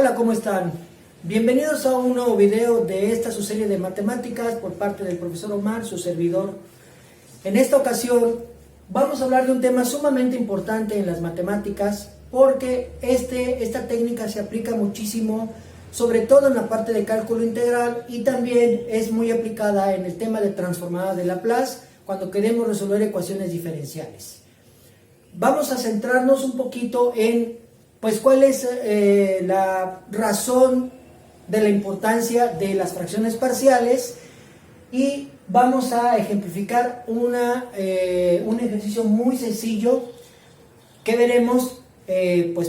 Hola, ¿cómo están? Bienvenidos a un nuevo video de esta su serie de matemáticas por parte del profesor Omar, su servidor. En esta ocasión vamos a hablar de un tema sumamente importante en las matemáticas porque esta técnica se aplica muchísimo, sobre todo en la parte de cálculo integral, y también es muy aplicada en el tema de transformada de Laplace cuando queremos resolver ecuaciones diferenciales. Vamos a centrarnos un poquito en cuál es la razón de la importancia de las fracciones parciales, y vamos a ejemplificar un ejercicio muy sencillo que veremos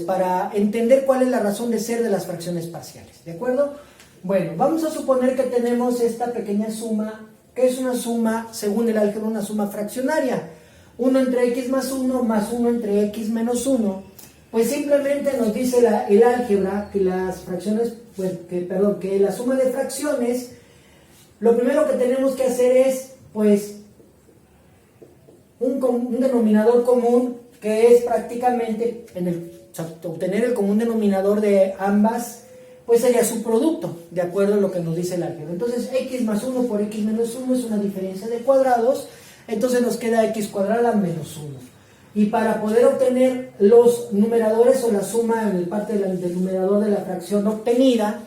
para entender cuál es la razón de ser de las fracciones parciales, ¿de acuerdo? Bueno, vamos a suponer que tenemos esta pequeña suma, que es una suma, según el álgebra, una suma fraccionaria, 1 entre x más 1 más 1 entre x menos 1. Pues simplemente nos dice el álgebra que las fracciones, que la suma de fracciones, lo primero que tenemos que hacer es un denominador común, que es prácticamente obtener el común denominador de ambas, pues sería su producto, de acuerdo a lo que nos dice el álgebra. Entonces x más 1 por x menos 1 es una diferencia de cuadrados, entonces nos queda x cuadrada menos 1. Y para poder obtener los numeradores o la suma en el parte del numerador de la fracción obtenida,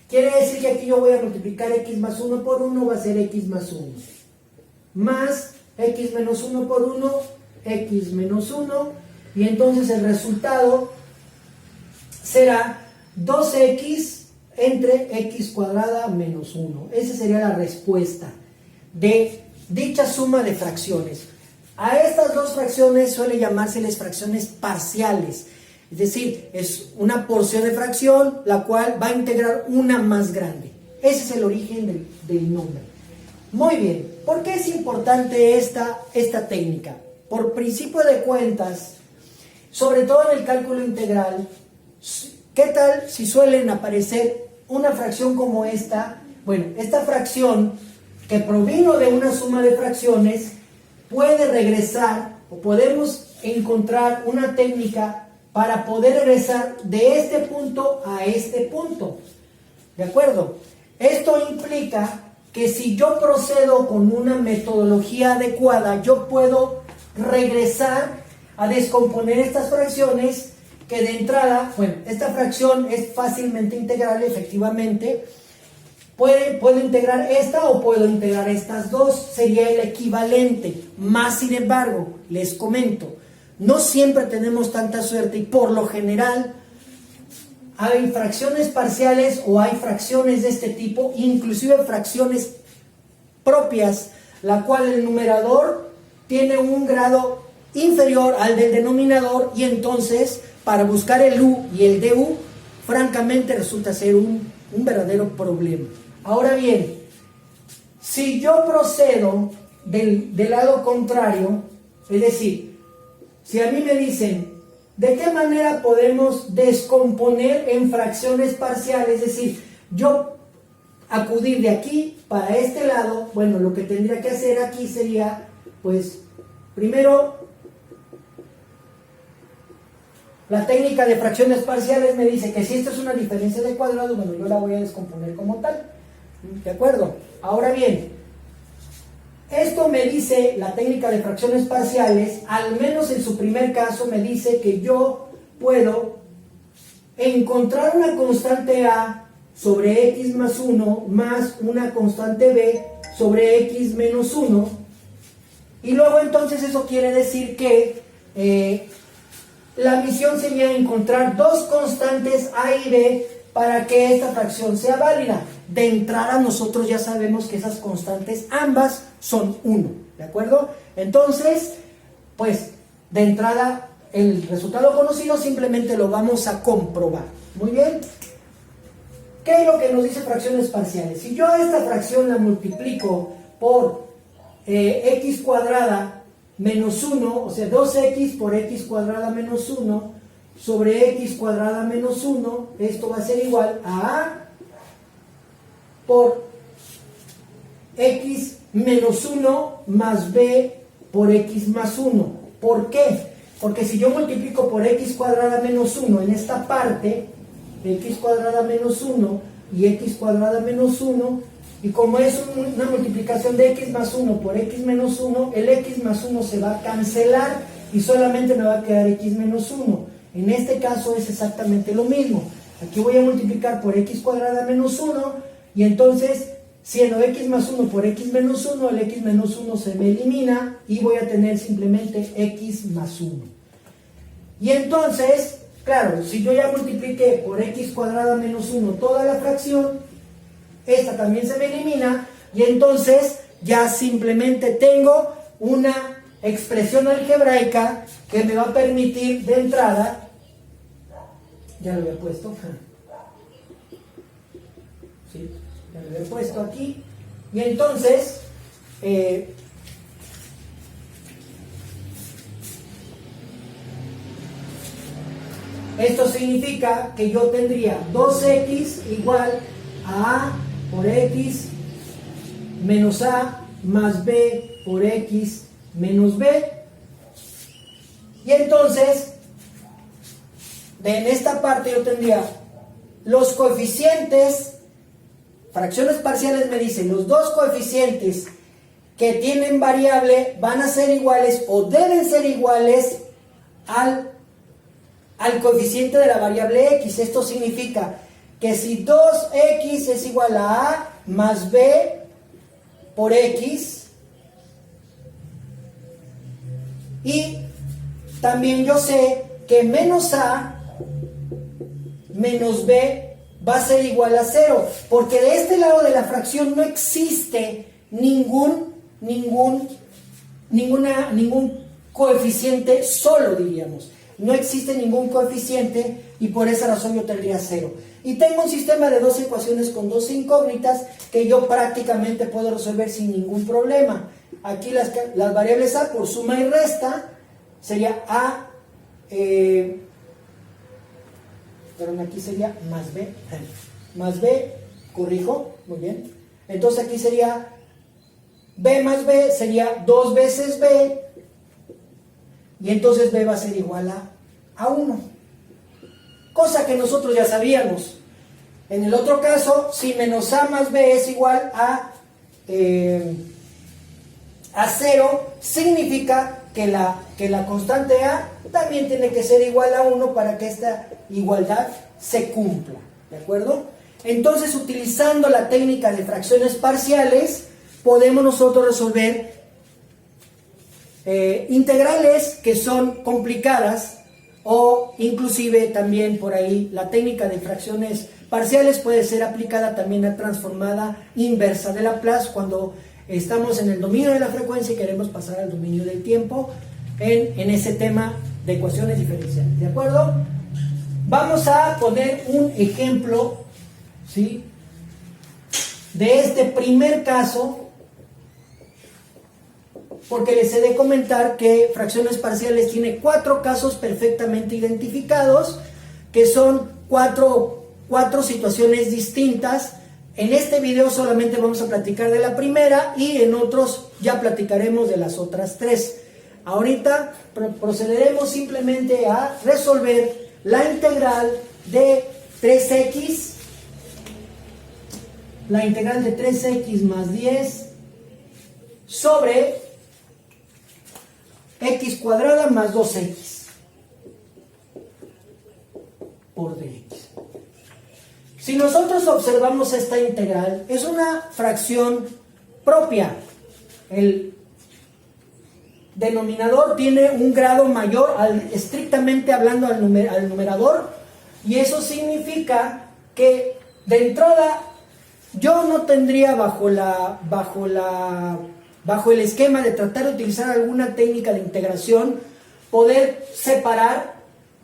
quiere decir que aquí yo voy a multiplicar x más 1 por 1, va a ser x más 1, más x menos 1 por 1, x menos 1, y entonces el resultado será 2x entre x cuadrada menos 1. Esa sería la respuesta de dicha suma de fracciones. A estas dos fracciones suele llamárseles fracciones parciales, es decir, es una porción de fracción la cual va a integrar una más grande. Ese es el origen del nombre. Muy bien, ¿por qué es importante esta técnica? Por principio de cuentas, sobre todo en el cálculo integral, ¿qué tal si suelen aparecer una fracción como esta? Bueno, esta fracción que provino de una suma de fracciones puede regresar, o podemos encontrar una técnica para poder regresar de este punto a este punto, ¿de acuerdo? Esto implica que si yo procedo con una metodología adecuada, yo puedo regresar a descomponer estas fracciones, que de entrada, esta fracción es fácilmente integrable, efectivamente. Puedo integrar esta o puedo integrar estas dos, sería el equivalente. Más sin embargo, les comento, no siempre tenemos tanta suerte, y por lo general hay fracciones parciales o hay fracciones de este tipo, inclusive fracciones propias, la cual el numerador tiene un grado inferior al del denominador, y entonces para buscar el u y el du, francamente resulta ser un verdadero problema. Ahora bien, si yo procedo del lado contrario, es decir, si a mí me dicen, ¿de qué manera podemos descomponer en fracciones parciales? Es decir, yo acudir de aquí para este lado, bueno, lo que tendría que hacer aquí sería, primero, la técnica de fracciones parciales me dice que si esto es una diferencia de cuadrado, bueno, yo la voy a descomponer como tal, ¿de acuerdo? Ahora bien, esto me dice, la técnica de fracciones parciales, al menos en su primer caso, me dice que yo puedo encontrar una constante a sobre x más 1 más una constante b sobre x menos 1, y luego entonces eso quiere decir que la misión sería encontrar dos constantes a y b para que esta fracción sea válida. De entrada nosotros ya sabemos que esas constantes ambas son 1, ¿de acuerdo? Entonces, de entrada el resultado conocido simplemente lo vamos a comprobar. Muy bien. ¿Qué es lo que nos dice fracciones parciales? Si yo a esta fracción la multiplico por x cuadrada menos 1, o sea, 2x por x cuadrada menos 1 sobre x cuadrada menos 1, esto va a ser igual a a por x menos 1 más b por x más 1. ¿Por qué? Porque si yo multiplico por x cuadrada menos 1 en esta parte, x cuadrada menos 1 y x cuadrada menos 1, y como es una multiplicación de x más 1 por x menos 1, el x más 1 se va a cancelar y solamente me va a quedar x menos 1. En este caso es exactamente lo mismo. Aquí voy a multiplicar por x cuadrada menos 1 y entonces, siendo x más 1 por x menos 1, el x menos 1 se me elimina y voy a tener simplemente x más 1. Y entonces, claro, si yo ya multipliqué por x cuadrada menos 1 toda la fracción, esta también se me elimina y entonces ya simplemente tengo una expresión algebraica que me va a permitir de entrada, ya lo había puesto, ¿sí? Ya lo había puesto aquí, y entonces esto significa que yo tendría 2x igual a por x menos a más b por x menos b. Y entonces, en esta parte yo tendría los coeficientes, fracciones parciales me dicen, los dos coeficientes que tienen variable van a ser iguales o deben ser iguales al coeficiente de la variable x. Esto significa que si 2x es igual a más b por x, y también yo sé que menos a menos b va a ser igual a 0, porque de este lado de la fracción no existe ningún coeficiente solo, diríamos. No existe ningún coeficiente y por esa razón yo tendría 0. Y tengo un sistema de dos ecuaciones con dos incógnitas que yo prácticamente puedo resolver sin ningún problema. Aquí las variables a por suma y resta sería a, perdón, aquí sería más b, corrijo, muy bien. Entonces aquí sería b más b, sería 2 veces b, y entonces b va a ser igual a 1. Cosa que nosotros ya sabíamos. En el otro caso, si menos a más b es igual a 0, significa que la constante a también tiene que ser igual a 1 para que esta igualdad se cumpla. ¿De acuerdo? Entonces, utilizando la técnica de fracciones parciales, podemos nosotros resolver integrales que son complicadas, o inclusive también por ahí la técnica de fracciones parciales puede ser aplicada también a transformada inversa de Laplace cuando estamos en el dominio de la frecuencia y queremos pasar al dominio del tiempo en ese tema de ecuaciones diferenciales. ¿De acuerdo? Vamos a poner un ejemplo, ¿sí?, de este primer caso, porque les he de comentar que fracciones parciales tiene 4 casos perfectamente identificados, que son cuatro situaciones distintas. En este video solamente vamos a platicar de la primera y en otros ya platicaremos de las otras 3. Ahorita procederemos simplemente a resolver la integral de 3x, la integral de 3x más 10 sobre x cuadrada más 2x por dx. Si nosotros observamos esta integral, es una fracción propia. El denominador tiene un grado mayor, estrictamente hablando, al numerador, y eso significa que de entrada yo no tendría bajo el esquema de tratar de utilizar alguna técnica de integración, poder separar,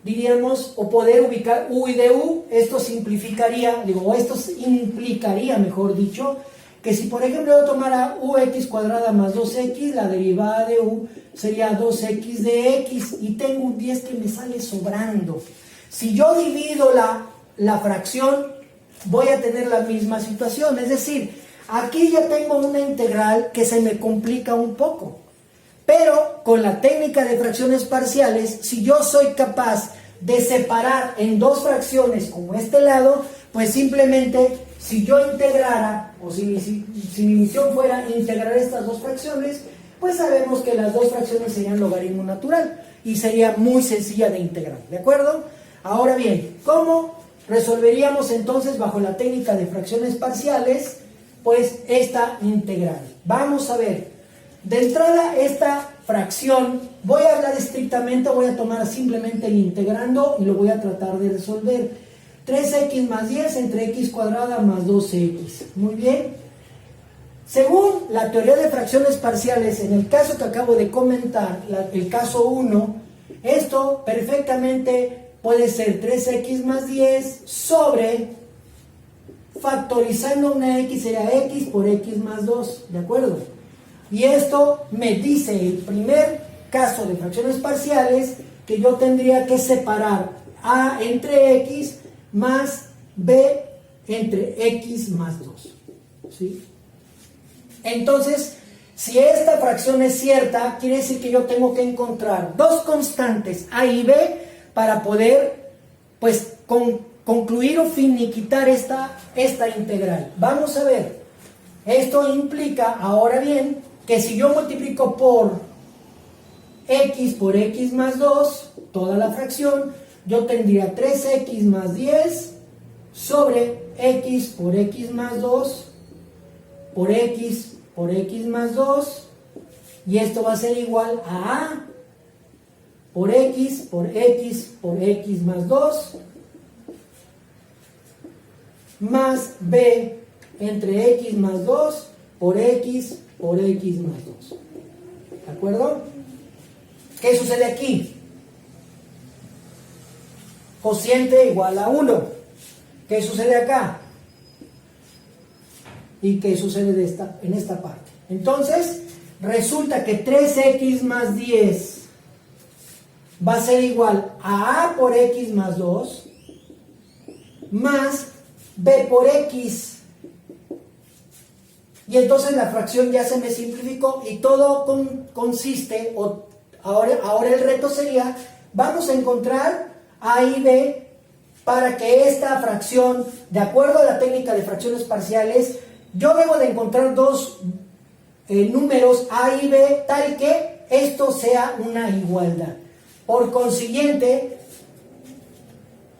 diríamos, o poder ubicar u y de u. Esto implicaría, mejor dicho, que si por ejemplo yo tomara ux cuadrada más 2x, la derivada de u sería 2x de x, y tengo un 10 que me sale sobrando. Si yo divido la fracción, voy a tener la misma situación, es decir, aquí ya tengo una integral que se me complica un poco, pero con la técnica de fracciones parciales, si yo soy capaz de separar en dos fracciones como este lado, pues simplemente si yo integrara, o si mi misión fuera integrar estas dos fracciones, pues sabemos que las dos fracciones serían logaritmo natural y sería muy sencilla de integrar, ¿de acuerdo? Ahora bien, ¿cómo resolveríamos entonces bajo la técnica de fracciones parciales, pues esta integral? Vamos a ver, de entrada esta fracción, voy a hablar estrictamente, voy a tomar simplemente el integrando y lo voy a tratar de resolver. 3x más 10 entre x cuadrada más 2x. Muy bien. Según la teoría de fracciones parciales, en el caso que acabo de comentar, el caso 1, esto perfectamente puede ser 3x más 10 sobre, factorizando una x sería x por x más 2, ¿de acuerdo? Y esto me dice el primer caso de fracciones parciales que yo tendría que separar a entre x más b entre x más 2, ¿sí? Entonces, si esta fracción es cierta, quiere decir que yo tengo que encontrar dos constantes a y b para poder, pues, concluir o finiquitar esta integral. Vamos a ver, esto implica, ahora bien, que si yo multiplico por x más 2, toda la fracción, yo tendría 3x más 10 sobre x por x más 2 por x más 2, y esto va a ser igual a por x más 2 más b entre x más 2 por x más 2. ¿De acuerdo? ¿Qué sucede aquí? Cociente igual a 1. ¿Qué sucede acá? ¿Y qué sucede en esta parte? Entonces, resulta que 3x más 10 va a ser igual a por x más 2 más b por x. Y entonces la fracción ya se me simplificó y todo consiste, ahora el reto sería, vamos a encontrar a y b para que esta fracción, de acuerdo a la técnica de fracciones parciales, yo debo de encontrar dos números a y b tal que esto sea una igualdad. Por consiguiente,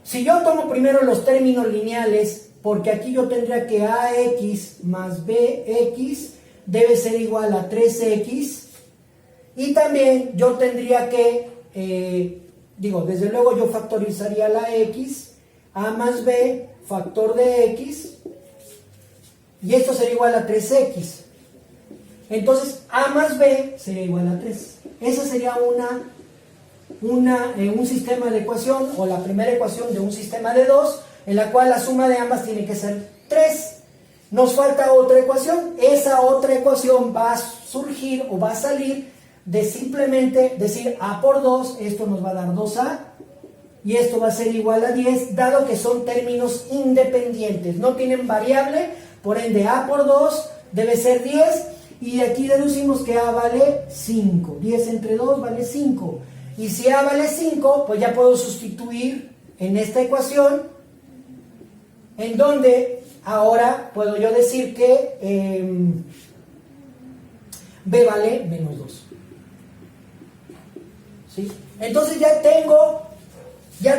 si yo tomo primero los términos lineales, porque aquí yo tendría que ax más bx debe ser igual a 3x, y también yo tendría que, desde luego yo factorizaría la x, a más b, factor de x, y esto sería igual a 3x. Entonces, a más b sería igual a 3. Esa sería un sistema de ecuación, o la primera ecuación de un sistema de dos, en la cual la suma de ambas tiene que ser 3. Nos falta otra ecuación. Esa otra ecuación va a surgir o va a salir de simplemente decir a por 2, esto nos va a dar 2a, y esto va a ser igual a 10, dado que son términos independientes, no tienen variable, por ende a por 2 debe ser 10, y de aquí deducimos que a vale 5, 10 entre 2 vale 5, y si a vale 5, pues ya puedo sustituir en esta ecuación, en donde ahora puedo yo decir que b vale menos 2. ¿Sí? Entonces ya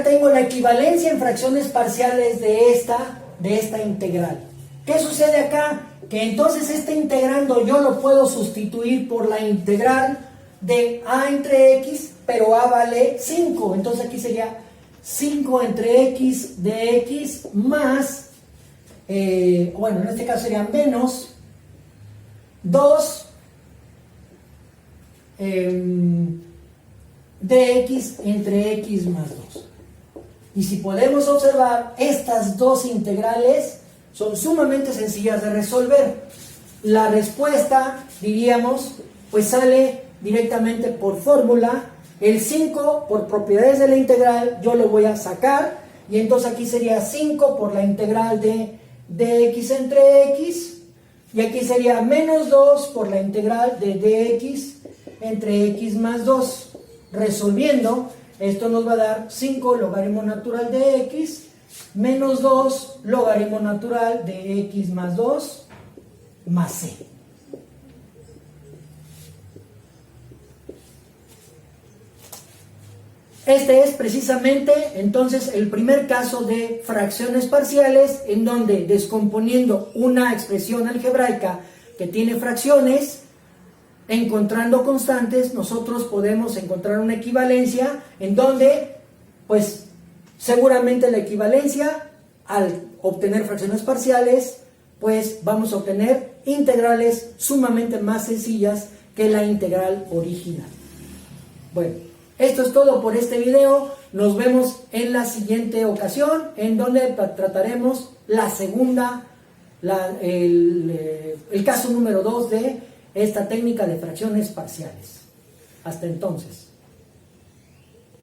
tengo la equivalencia en fracciones parciales de esta integral. ¿Qué sucede acá? Que entonces este integrando yo lo puedo sustituir por la integral de a entre x, pero a vale 5. Entonces aquí sería 5 entre x de x más, en este caso sería menos 2 de x entre x más 2. Y si podemos observar, estas dos integrales son sumamente sencillas de resolver. La respuesta, diríamos, pues sale directamente por fórmula. El 5 por propiedades de la integral yo lo voy a sacar, y entonces aquí sería 5 por la integral de dx entre x, y aquí sería menos 2 por la integral de dx entre x más 2. Resolviendo, Esto nos va a dar 5 logaritmo natural de x menos 2 logaritmo natural de x más 2 más c. Este es precisamente entonces el primer caso de fracciones parciales, en donde descomponiendo una expresión algebraica que tiene fracciones, encontrando constantes, nosotros podemos encontrar una equivalencia en donde, pues, seguramente la equivalencia, al obtener fracciones parciales, pues vamos a obtener integrales sumamente más sencillas que la integral original. Bueno, esto es todo por este video. Nos vemos en la siguiente ocasión, en donde trataremos la segunda, el caso número 2 de esta técnica de fracciones parciales. Hasta entonces.